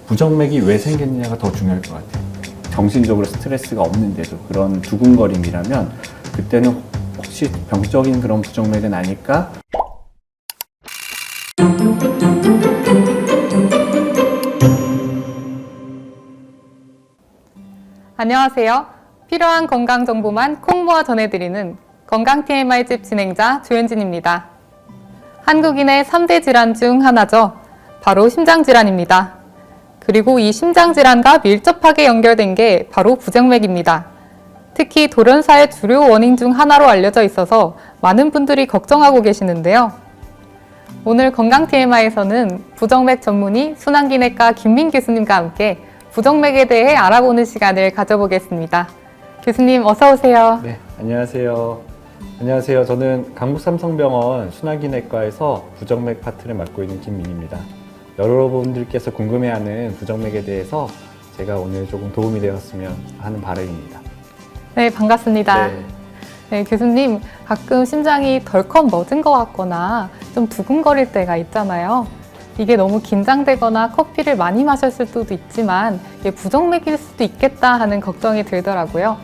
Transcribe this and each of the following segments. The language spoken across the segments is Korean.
부정맥이 왜 생겼느냐가 더 중요할 것 같아요. 정신적으로 스트레스가 없는데도 그런 두근거림이라면 그때는 혹시 병적인 그런 부정맥은 아닐까? 안녕하세요. 필요한 건강 정보만 콕 모아 전해드리는 건강 TMI집 진행자 조현진입니다. 한국인의 3대 질환 중 하나죠. 바로 심장질환입니다. 그리고 이 심장질환과 밀접하게 연결된 게 바로 부정맥입니다. 특히 돌연사의 주요 원인 중 하나로 알려져 있어서 많은 분들이 걱정하고 계시는데요. 오늘 건강 TMI에서는 부정맥 전문의 순환기내과 김민 교수님과 함께 부정맥에 대해 알아보는 시간을 가져보겠습니다. 교수님 어서 오세요. 네, 안녕하세요. 안녕하세요. 저는 강북삼성병원 순환기내과에서 부정맥 파트를 맡고 있는 김민입니다. 여러분들께서 궁금해하는 부정맥에 대해서 제가 오늘 조금 도움이 되었으면 하는 바람입니다. 네, 반갑습니다. 네. 네, 교수님 가끔 심장이 덜컥 멎은 것 같거나 좀 두근거릴 때가 있잖아요. 이게 너무 긴장되거나 커피를 많이 마셨을 수도 있지만 이게 부정맥일 수도 있겠다 하는 걱정이 들더라고요.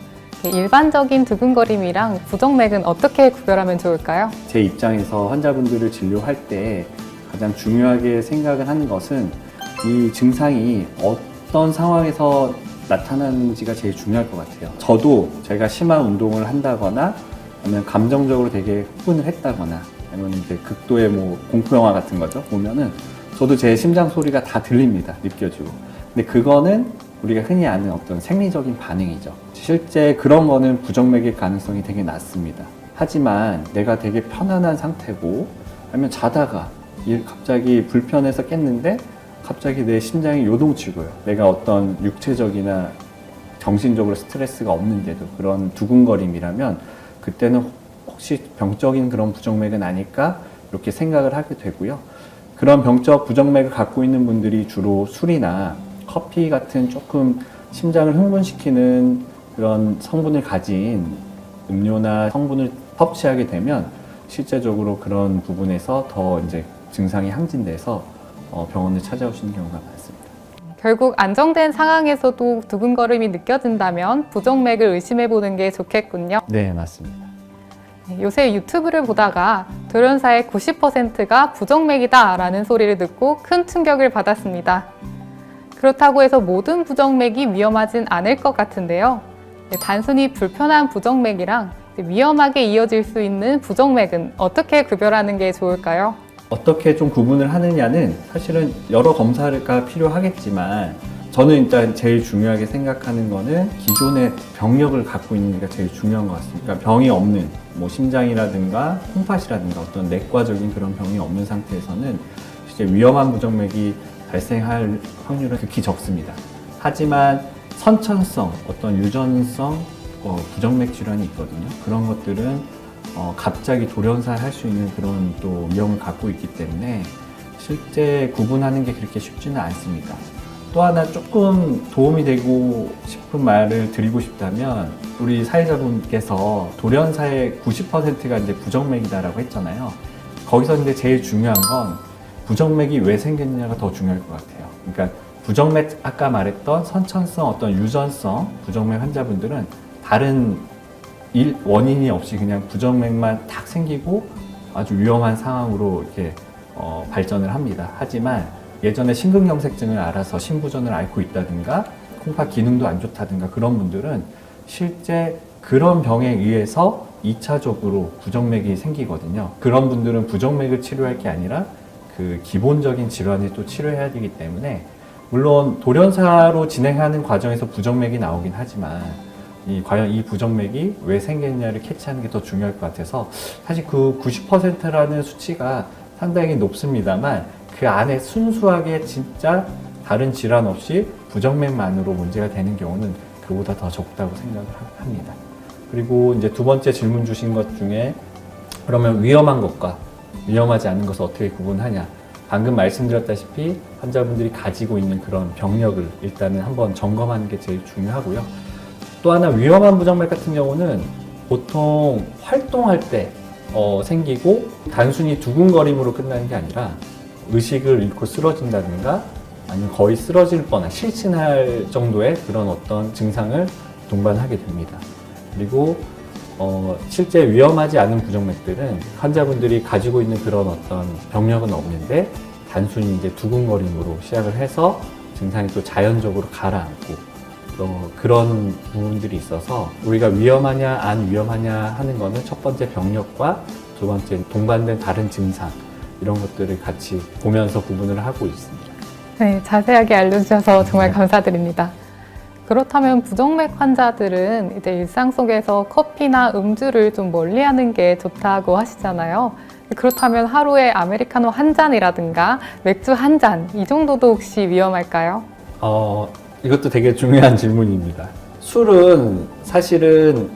일반적인 두근거림이랑 부정맥은 어떻게 구별하면 좋을까요? 제 입장에서 환자분들을 진료할 때 가장 중요하게 생각을 하는 것은 이 증상이 어떤 상황에서 나타나는지가 제일 중요할 것 같아요. 저도 제가 심한 운동을 한다거나 아니면 감정적으로 되게 흥분을 했다거나 아니면 이제 극도의 뭐 공포영화 같은 거죠. 보면은 저도 제 심장 소리가 다 들립니다. 느껴지고. 근데 그거는 우리가 흔히 아는 어떤 생리적인 반응이죠. 실제 그런 거는 부정맥일 가능성이 되게 낮습니다. 하지만 내가 되게 편안한 상태고 아니면 자다가 갑자기 불편해서 깼는데 갑자기 내 심장이 요동치고요. 내가 어떤 육체적이나 정신적으로 스트레스가 없는데도 그런 두근거림이라면 그때는 혹시 병적인 그런 부정맥은 아닐까? 이렇게 생각을 하게 되고요. 그런 병적 부정맥을 갖고 있는 분들이 주로 술이나 커피 같은 조금 심장을 흥분시키는 그런 성분을 가진 음료나 성분을 섭취하게 되면 실제적으로 그런 부분에서 더 이제 증상이 항진돼서 병원을 찾아오시는 경우가 많습니다. 결국 안정된 상황에서도 두근거림이 느껴진다면 부정맥을 의심해 보는 게 좋겠군요. 네, 맞습니다. 요새 유튜브를 보다가 돌연사의 90%가 부정맥이다 라는 소리를 듣고 큰 충격을 받았습니다. 그렇다고 해서 모든 부정맥이 위험하진 않을 것 같은데요. 단순히 불편한 부정맥이랑 위험하게 이어질 수 있는 부정맥은 어떻게 구별하는 게 좋을까요? 어떻게 좀 구분을 하느냐는 사실은 여러 검사가 필요하겠지만 저는 일단 제일 중요하게 생각하는 거는 기존의 병력을 갖고 있는 게 제일 중요한 것 같습니다. 그러니까 병이 없는 뭐 심장이라든가 콩팥이라든가 어떤 내과적인 그런 병이 없는 상태에서는 실제 위험한 부정맥이 발생할 확률은 극히 적습니다. 하지만 선천성, 어떤 유전성 부정맥 질환이 있거든요. 그런 것들은 갑자기 돌연사할 수 있는 그런 또 위험을 갖고 있기 때문에 실제 구분하는 게 그렇게 쉽지는 않습니다. 또 하나 조금 도움이 되고 싶은 말을 드리고 싶다면 우리 사회자분께서 돌연사의 90%가 이제 부정맥이다라고 했잖아요. 거기서 근데 제일 중요한 건 부정맥이 왜 생겼느냐가 더 중요할 것 같아요. 그러니까 부정맥 아까 말했던 선천성 어떤 유전성 부정맥 환자분들은 다른 원인이 없이 그냥 부정맥만 탁 생기고 아주 위험한 상황으로 이렇게 발전을 합니다. 하지만 예전에 심근경색증을 알아서 심부전을 앓고 있다든가 콩팥 기능도 안 좋다든가 그런 분들은 실제 그런 병에 의해서 2차적으로 부정맥이 생기거든요. 그런 분들은 부정맥을 치료할 게 아니라 그 기본적인 질환을 또 치료해야 되기 때문에 물론 돌연사로 진행하는 과정에서 부정맥이 나오긴 하지만 과연 이 부정맥이 왜 생겼냐를 캐치하는 게 더 중요할 것 같아서 사실 그 90%라는 수치가 상당히 높습니다만 그 안에 순수하게 진짜 다른 질환 없이 부정맥만으로 문제가 되는 경우는 그보다 더 적다고 생각을 합니다. 그리고 이제 두 번째 질문 주신 것 중에 그러면 위험한 것과 위험하지 않은 것을 어떻게 구분하냐. 방금 말씀드렸다시피 환자분들이 가지고 있는 그런 병력을 일단은 한번 점검하는 게 제일 중요하고요. 또 하나 위험한 부정맥 같은 경우는 보통 활동할 때 생기고 단순히 두근거림으로 끝나는 게 아니라 의식을 잃고 쓰러진다든가 아니면 거의 쓰러질 뻔한 실신할 정도의 그런 어떤 증상을 동반하게 됩니다. 그리고 실제 위험하지 않은 부정맥들은 환자분들이 가지고 있는 그런 어떤 병력은 없는데 단순히 이제 두근거림으로 시작을 해서 증상이 또 자연적으로 가라앉고 또 그런 부분들이 있어서 우리가 위험하냐 안 위험하냐 하는 거는 첫 번째 병력과 두 번째 동반된 다른 증상 이런 것들을 같이 보면서 구분을 하고 있습니다. 네, 자세하게 알려주셔서 정말 감사드립니다. 그렇다면 부정맥 환자들은 이제 일상 속에서 커피나 음주를 좀 멀리하는 게 좋다고 하시잖아요. 그렇다면 하루에 아메리카노 한 잔이라든가 맥주 한 잔, 이 정도도 혹시 위험할까요? 이것도 되게 중요한 질문입니다. 술은 사실은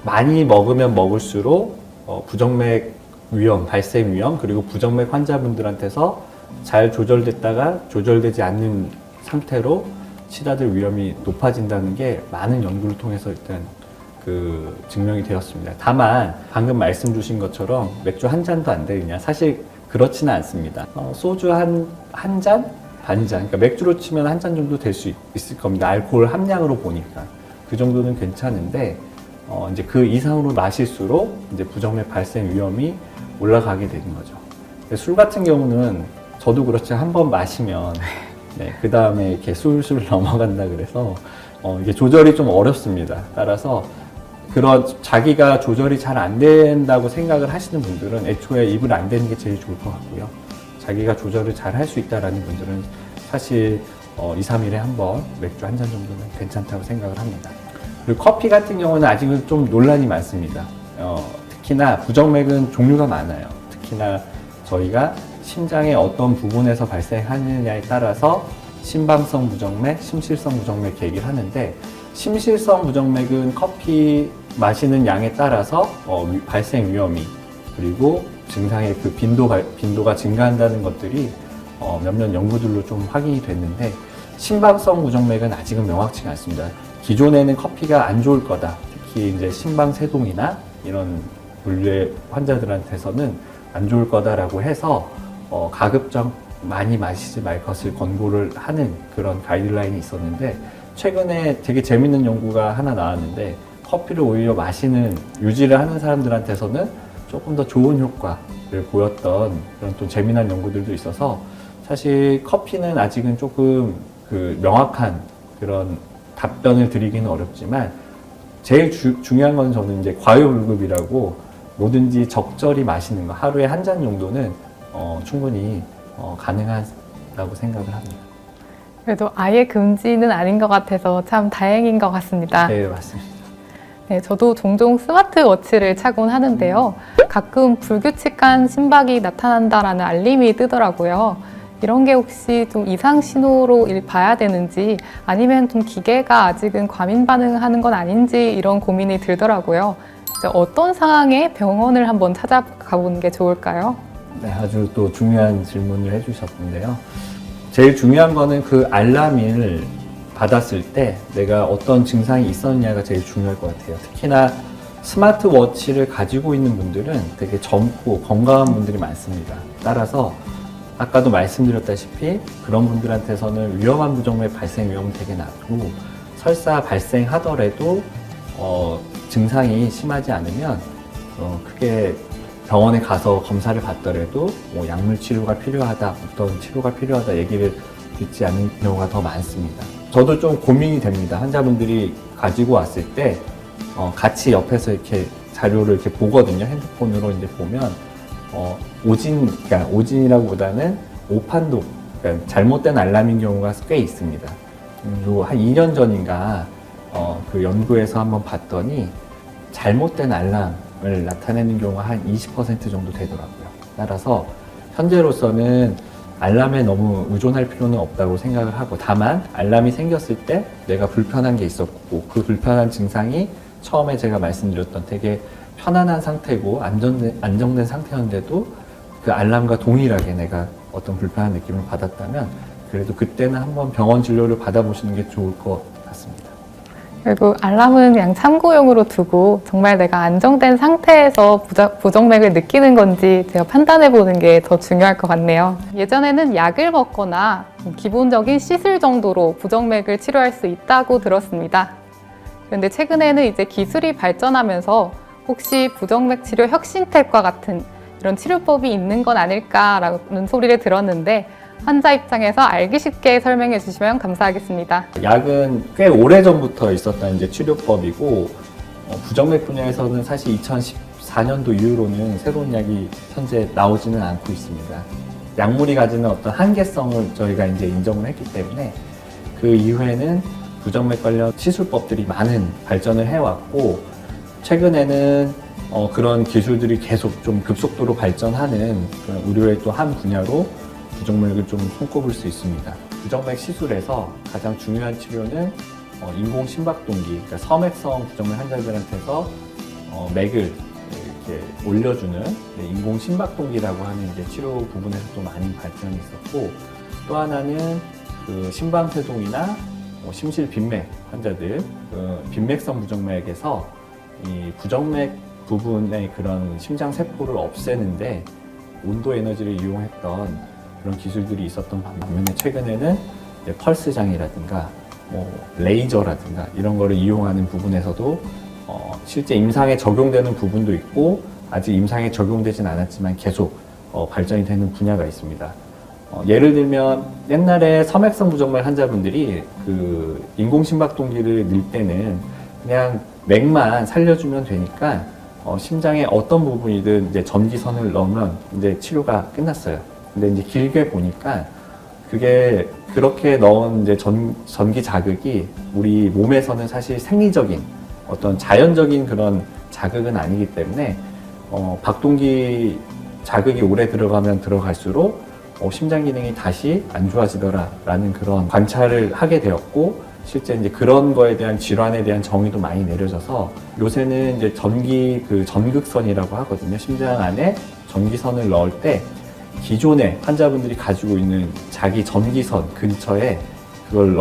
많이 먹으면 먹을수록 부정맥 위험, 발생 위험, 그리고 부정맥 환자분들한테서 잘 조절됐다가 조절되지 않는 상태로 치닫을 위험이 높아진다는 게 많은 연구를 통해서 일단 증명이 되었습니다. 다만 방금 말씀 주신 것처럼 맥주 한 잔도 안 되느냐, 사실 그렇지는 않습니다. 소주 한 잔? 반 잔, 그러니까 맥주로 치면 한 잔 정도 될 수 있을 겁니다. 알코올 함량으로 보니까 그 정도는 괜찮은데 이제 그 이상으로 마실수록 이제 부정맥 발생 위험이 올라가게 되는 거죠. 술 같은 경우는 저도 그렇지 한 번 마시면 그 다음에 이렇게 술술 넘어간다 그래서 이게 조절이 좀 어렵습니다. 따라서 그런 자기가 조절이 잘 안 된다고 생각을 하시는 분들은 애초에 입을 안 대는 게 제일 좋을 것 같고요. 자기가 조절을 잘 할 수 있다라는 분들은 사실 2, 3일에 한 번 맥주 한 잔 정도는 괜찮다고 생각을 합니다. 그리고 커피 같은 경우는 아직은 좀 논란이 많습니다. 특히나 부정맥은 종류가 많아요. 특히나 저희가 심장의 어떤 부분에서 발생하느냐에 따라서 심방성 부정맥, 심실성 부정맥 얘기를 하는데, 심실성 부정맥은 커피 마시는 양에 따라서 발생 위험이, 그리고 증상의 그 빈도가 증가한다는 것들이 몇몇 연구들로 좀 확인이 됐는데, 심방성 부정맥은 아직은 명확치가 않습니다. 기존에는 커피가 안 좋을 거다, 특히 이제 심방세동이나 이런 분류의 환자들한테서는 안 좋을 거다라고 해서 가급적 많이 마시지 말 것을 권고를 하는 그런 가이드라인이 있었는데, 최근에 되게 재밌는 연구가 하나 나왔는데, 커피를 오히려 유지를 하는 사람들한테서는 조금 더 좋은 효과를 보였던 그런 또 재미난 연구들도 있어서, 사실 커피는 아직은 조금 명확한 그런 답변을 드리기는 어렵지만, 제일 중요한 건 저는 이제 과요불급이라고, 뭐든지 적절히 마시는 거, 하루에 한 잔 정도는 충분히 가능하다고 생각을 합니다. 그래도 아예 금지는 아닌 것 같아서 참 다행인 것 같습니다. 네, 맞습니다. 네, 저도 종종 스마트워치를 차곤 하는데요. 가끔 불규칙한 심박이 나타난다라는 알림이 뜨더라고요. 이런 게 혹시 좀 이상 신호로 봐야 되는지, 아니면 좀 기계가 아직은 과민 반응하는 건 아닌지, 이런 고민이 들더라고요. 어떤 상황에 병원을 한번 찾아가 보는 게 좋을까요? 네, 아주 또 중요한 질문을 해주셨는데요. 제일 중요한 거는 그 알람을 받았을 때 내가 어떤 증상이 있었느냐가 제일 중요할 것 같아요. 특히나 스마트워치를 가지고 있는 분들은 되게 젊고 건강한 분들이 많습니다. 따라서 아까도 말씀드렸다시피 그런 분들한테서는 위험한 부정맥 발생 위험은 되게 낮고, 설사 발생하더라도 증상이 심하지 않으면 크게 병원에 가서 검사를 받더라도 뭐 약물 치료가 필요하다, 어떤 치료가 필요하다 얘기를 듣지 않는 경우가 더 많습니다. 저도 좀 고민이 됩니다. 환자분들이 가지고 왔을 때 같이 옆에서 이렇게 자료를 이렇게 보거든요. 핸드폰으로 이제 보면 그러니까 오진이라기보다는 오판독, 그러니까 잘못된 알람인 경우가 꽤 있습니다. 한 2년 전인가 그 연구에서 한번 봤더니 잘못된 알람을 나타내는 경우가 한 20% 정도 되더라고요. 따라서 현재로서는 알람에 너무 의존할 필요는 없다고 생각을 하고, 다만 알람이 생겼을 때 내가 불편한 게 있었고, 그 불편한 증상이 처음에 제가 말씀드렸던 되게 편안한 상태고 안정된 상태였는데도 그 알람과 동일하게 내가 어떤 불편한 느낌을 받았다면, 그래도 그때는 한번 병원 진료를 받아보시는 게 좋을 것 같습니다. 결국 알람은 그냥 참고용으로 두고 정말 내가 안정된 상태에서 부정맥을 느끼는 건지 제가 판단해 보는 게 더 중요할 것 같네요. 예전에는 약을 먹거나 기본적인 시술 정도로 부정맥을 치료할 수 있다고 들었습니다. 그런데 최근에는 이제 기술이 발전하면서 혹시 부정맥 치료 혁신탭과 같은 이런 치료법이 있는 건 아닐까라는 소리를 들었는데 환자 입장에서 알기 쉽게 설명해 주시면 감사하겠습니다. 약은 꽤 오래전부터 있었던 이제 치료법이고 부정맥 분야에서는 사실 2014년도 이후로는 새로운 약이 현재 나오지는 않고 있습니다. 약물이 가지는 어떤 한계성을 저희가 이제 인정을 했기 때문에 그 이후에는 부정맥 관련 시술법들이 많은 발전을 해왔고 최근에는 그런 기술들이 계속 좀 급속도로 발전하는 그런 의료의 또 한 분야로 부정맥을 좀 손꼽을 수 있습니다. 부정맥 시술에서 가장 중요한 치료는 인공 심박동기, 그러니까 섬액성 부정맥 환자들한테서 맥을 이렇게 올려주는 인공 심박동기라고 하는 이제 치료 부분에서도 많이 발전이 있었고 또 하나는 그 심방세동이나 심실 빈맥 환자들, 빈맥성 부정맥에서 이 부정맥 부분의 그런 심장 세포를 없애는데 온도 에너지를 이용했던 그런 기술들이 있었던 반면에 최근에는 펄스장이라든가 레이저라든가 이런 거를 이용하는 부분에서도 실제 임상에 적용되는 부분도 있고 아직 임상에 적용되진 않았지만 계속 발전이 되는 분야가 있습니다. 예를 들면 옛날에 섬액성 부정맥 환자분들이 그 인공심박동기를 넣을 때는 그냥 맥만 살려주면 되니까 심장의 어떤 부분이든 이제 전기선을 넣으면 이제 치료가 끝났어요. 근데 이제 길게 보니까 그게 그렇게 넣은 이제 전기 자극이 우리 몸에서는 사실 생리적인 어떤 자연적인 그런 자극은 아니기 때문에 박동기 자극이 오래 들어가면 들어갈수록 심장 기능이 다시 안 좋아지더라라는 그런 관찰을 하게 되었고 실제 이제 그런 거에 대한 질환에 대한 정의도 많이 내려져서 요새는 이제 전극선이라고 하거든요. 심장 안에 전기선을 넣을 때 기존에 환자분들이 가지고 있는 자기 전기선 근처에 그걸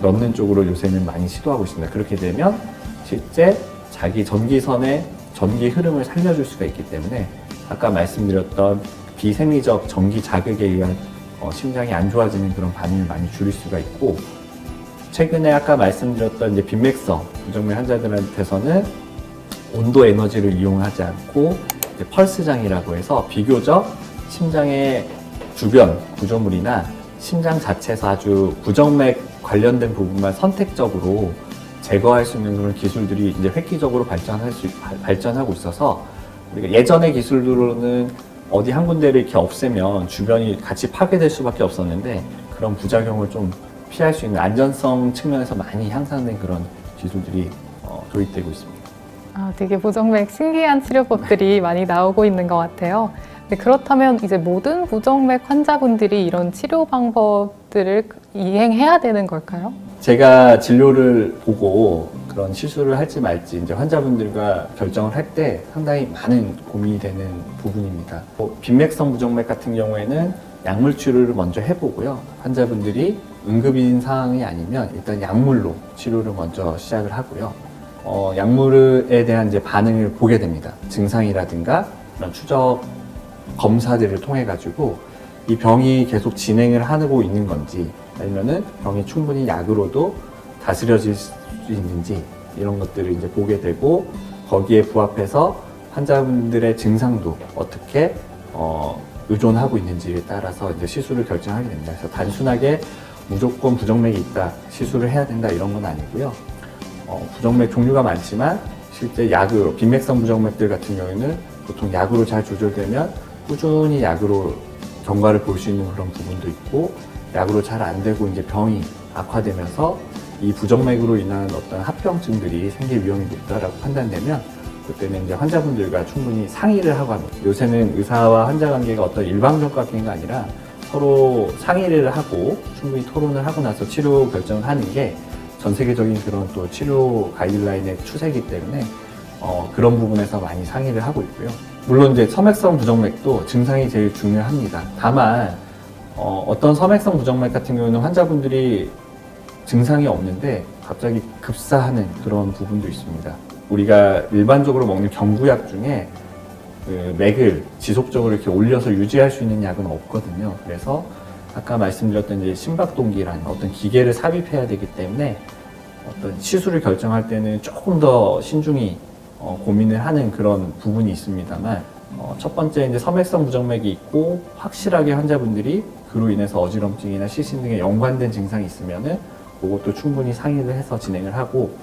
넣는 쪽으로 요새는 많이 시도하고 있습니다. 그렇게 되면 실제 자기 전기선의 전기 흐름을 살려줄 수가 있기 때문에 아까 말씀드렸던 비생리적 전기 자극에 의한 심장이 안 좋아지는 그런 반응을 많이 줄일 수가 있고 최근에 아까 말씀드렸던 이제 빈맥성 부정맥 환자들한테서는 온도 에너지를 이용하지 않고 이제 펄스장이라고 해서 비교적 심장의 주변 구조물이나 심장 자체에서 아주 부정맥 관련된 부분만 선택적으로 제거할 수 있는 그런 기술들이 이제 획기적으로 발전하고 있어서 우리가 예전의 기술로는 어디 한 군데를 이렇게 없애면 주변이 같이 파괴될 수밖에 없었는데 그런 부작용을 좀 피할 수 있는 안전성 측면에서 많이 향상된 그런 기술들이 도입되고 있습니다. 되게 부정맥 신기한 치료법들이 많이 나오고 있는 것 같아요. 네, 그렇다면 이제 모든 부정맥 환자분들이 이런 치료 방법들을 이행해야 되는 걸까요? 제가 진료를 보고 그런 시술을 할지 말지 이제 환자분들과 결정을 할 때 상당히 많은 고민이 되는 부분입니다. 빈맥성 부정맥 같은 경우에는 약물 치료를 먼저 해보고요. 환자분들이 응급인 상황이 아니면 일단 약물로 치료를 먼저 시작을 하고요. 약물에 대한 이제 반응을 보게 됩니다. 증상이라든가 그런 추적 검사들을 통해 가지고 이 병이 계속 진행을 하고 있는 건지 아니면은 병이 충분히 약으로도 다스려질 수 있는지 이런 것들을 이제 보게 되고 거기에 부합해서 환자분들의 증상도 어떻게 의존하고 있는지에 따라서 이제 시술을 결정하게 됩니다. 그래서 단순하게 무조건 부정맥이 있다, 시술을 해야 된다 이런 건 아니고요. 부정맥 종류가 많지만 실제 약으로 빈맥성 부정맥들 같은 경우에는 보통 약으로 잘 조절되면 꾸준히 약으로 경과를 볼 수 있는 그런 부분도 있고 약으로 잘 안 되고 이제 병이 악화되면서 이 부정맥으로 인한 어떤 합병증들이 생길 위험이 높다라고 판단되면 그때는 이제 환자분들과 충분히 상의를 하고 합니다. 요새는 의사와 환자 관계가 어떤 일방적 관계가 아니라 서로 상의를 하고 충분히 토론을 하고 나서 치료 결정을 하는 게 전 세계적인 그런 또 치료 가이드라인의 추세이기 때문에 그런 부분에서 많이 상의를 하고 있고요. 물론 이제 섬액성 부정맥도 증상이 제일 중요합니다. 다만 어떤 섬액성 부정맥 같은 경우는 환자분들이 증상이 없는데 갑자기 급사하는 그런 부분도 있습니다. 우리가 일반적으로 먹는 경구약 중에 그 맥을 지속적으로 이렇게 올려서 유지할 수 있는 약은 없거든요. 그래서 아까 말씀드렸던 이제 심박동기라는 어떤 기계를 삽입해야 되기 때문에 어떤 시술을 결정할 때는 조금 더 신중히 고민을 하는 그런 부분이 있습니다만, 첫 번째 이제 섬액성 부정맥이 있고 확실하게 환자분들이 그로 인해서 어지럼증이나 시신 등에 연관된 증상이 있으면은 그것도 충분히 상의를 해서 진행을 하고,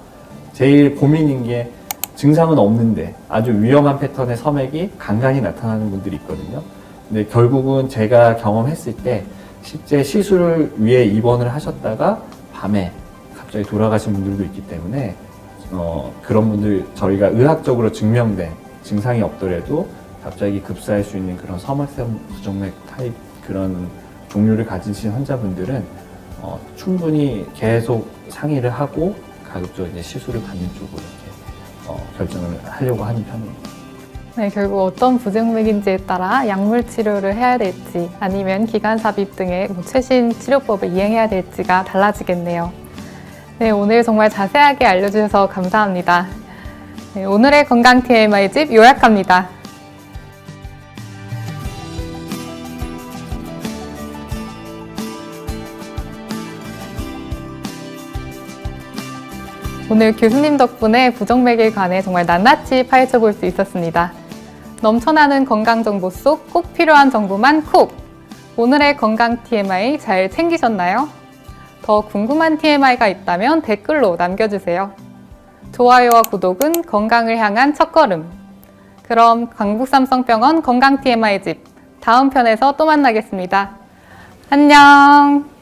제일 고민인 게 증상은 없는데 아주 위험한 패턴의 섬액이 간간히 나타나는 분들이 있거든요. 근데 결국은 제가 경험했을 때 실제 시술을 위해 입원을 하셨다가 밤에 갑자기 돌아가신 분들도 있기 때문에 그런 분들 저희가 의학적으로 증명된 증상이 없더라도 갑자기 급사할 수 있는 그런 섬액성 부정맥 타입 그런 종류를 가지신 환자분들은 충분히 계속 상의를 하고 가급적 이제 시술을 받는 쪽으로 이렇게 결정을 하려고 하는 편입니다. 네, 결국 어떤 부정맥인지에 따라 약물 치료를 해야 될지 아니면 기관 삽입 등의 최신 치료법을 이행해야 될지가 달라지겠네요. 네, 오늘 정말 자세하게 알려주셔서 감사합니다. 네, 오늘의 건강 TMI집 요약합니다. 오늘 교수님 덕분에 부정맥에 관해 정말 낱낱이 파헤쳐 볼 수 있었습니다. 넘쳐나는 건강 정보 속 꼭 필요한 정보만 콕! 오늘의 건강 TMI 잘 챙기셨나요? 더 궁금한 TMI가 있다면 댓글로 남겨주세요. 좋아요와 구독은 건강을 향한 첫걸음. 그럼 강북삼성병원 건강 TMI 집 다음 편에서 또 만나겠습니다. 안녕!